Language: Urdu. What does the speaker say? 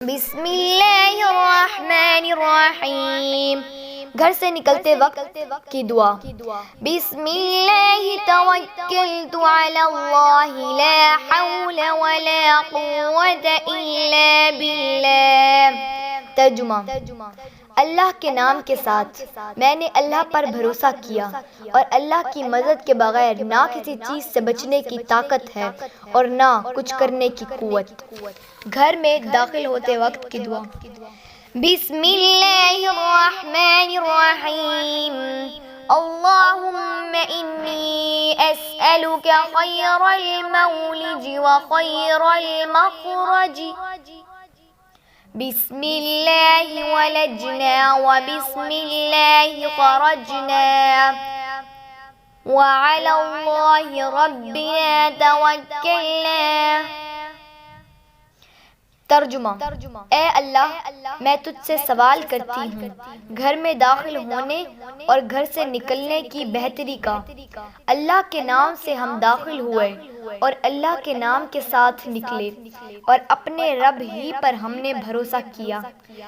بسم اللہ الرحمن الرحیم۔ گھر سے نکلتے وقت کی دعا۔ بسم اللہ توکلت علی اللہ لا حول ولا قوة الا باللہ۔ ترجمہ: اللہ کے نام کے ساتھ میں نے اللہ پر بھروسہ کیا اور اللہ کی مدد کے بغیر نہ کسی چیز سے بچنے کی طاقت ہے اور نہ کچھ کرنے کی قوت۔ گھر میں داخل ہوتے وقت کی دعا۔ بسم اللہ الرحمن الرحیم۔ اللہم انی اسألک خیر المولج وخیر المخرج۔ بسم اللہ ولجنا وبسم اللہ خرجنا وعلی اللہ ربنا توکلنا۔ ترجمہ: اے اللہ، میں تجھ سے سوال کرتی ہوں گھر میں داخل ہونے اور گھر سے نکلنے کی بہتری کا۔ اللہ کے نام سے ہم داخل ہوئے اور اللہ کے نام کے ساتھ نکلے اور اپنے رب ہی پر ہم نے بھروسہ کیا۔